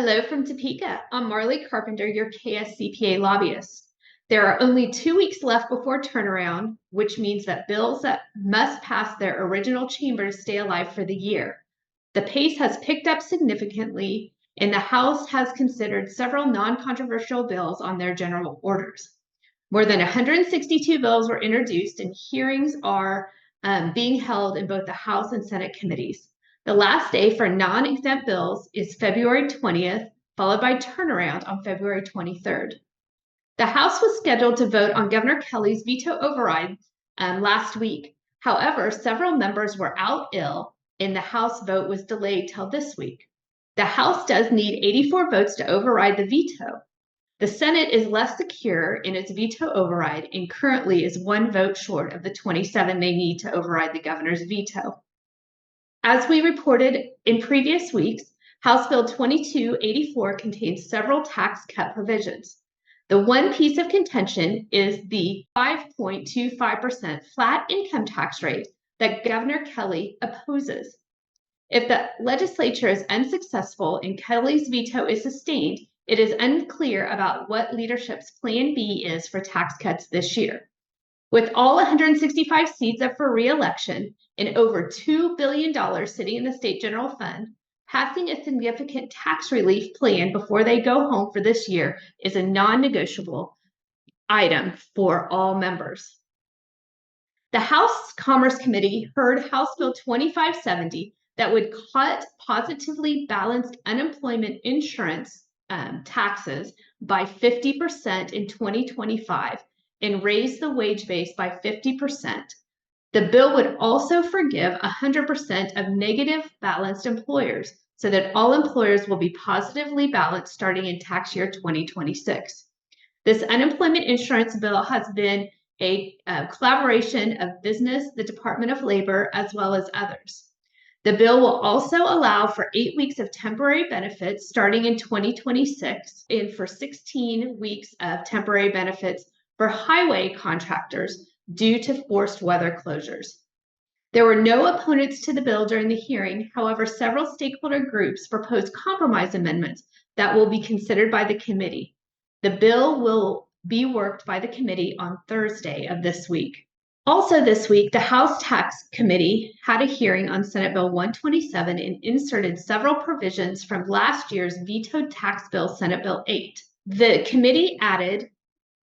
Hello from Topeka. I'm Marley Carpenter, your KSCPA lobbyist. There are only 2 weeks left before turnaround, which means that bills that must pass their original chamber to stay alive for the year. The pace has picked up significantly, and the House has considered several non-controversial bills on their general orders. More than 162 bills were introduced, and hearings are being held in both the House and Senate committees. The last day for non-exempt bills is February 20th, followed by turnaround on February 23rd. The House was scheduled to vote on Governor Kelly's veto override last week. However, several members were out ill, and the House vote was delayed till this week. The House does need 84 votes to override the veto. The Senate is less secure in its veto override and currently is 1 vote short of the 27 they need to override the governor's veto. As we reported in previous weeks, House Bill 2284 contains several tax cut provisions. The one piece of contention is the 5.25% flat income tax rate that Governor Kelly opposes. If the legislature is unsuccessful and Kelly's veto is sustained, it is unclear about what leadership's plan B is for tax cuts this year. With all 165 seats up for re-election and over $2 billion sitting in the state general fund, passing a significant tax relief plan before they go home for this year is a non-negotiable item for all members. The House Commerce Committee heard House Bill 2570 that would cut positively balanced unemployment insurance taxes by 50% in 2025 and raise the wage base by 50%. The bill would also forgive 100% of negative balanced employers so that all employers will be positively balanced starting in tax year 2026. This unemployment insurance bill has been a collaboration of business, the Department of Labor, as well as others. The bill will also allow for 8 weeks of temporary benefits starting in 2026 and for 16 weeks of temporary benefits for highway contractors due to forced weather closures. There were no opponents to the bill during the hearing. However, several stakeholder groups proposed compromise amendments that will be considered by the committee. The bill will be worked by the committee on Thursday of this week. Also this week, the House Tax Committee had a hearing on Senate Bill 127 and inserted several provisions from last year's vetoed tax bill, Senate Bill 8. The committee added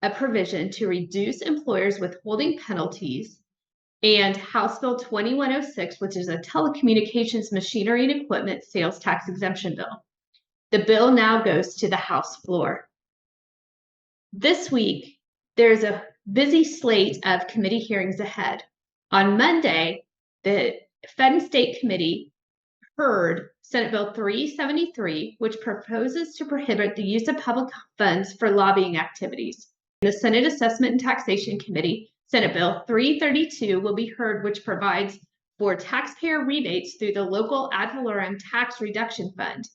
a provision to reduce employers' withholding penalties and House Bill 2106, which is a telecommunications machinery and equipment sales tax exemption bill. The bill now goes to the House floor. This week, there's a busy slate of committee hearings ahead. On Monday, the Fed and State Committee heard Senate Bill 373, which proposes to prohibit the use of public funds for lobbying activities. The Senate Assessment and Taxation Committee, Senate Bill 332 will be heard, which provides for taxpayer rebates through the local ad valorem tax reduction fund.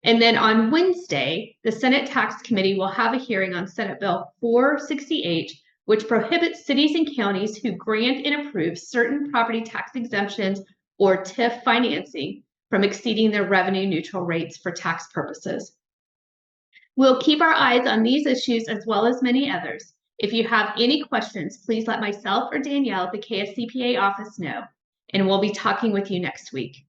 And then on Wednesday, the Senate Tax Committee will have a hearing on Senate Bill 468, which prohibits cities and counties who grant and approve certain property tax exemptions or TIF financing from exceeding their revenue neutral rates for tax purposes. We'll keep our eyes on these issues as well as many others. If you have any questions, please let myself or Danielle at the KSCPA office know, and we'll be talking with you next week.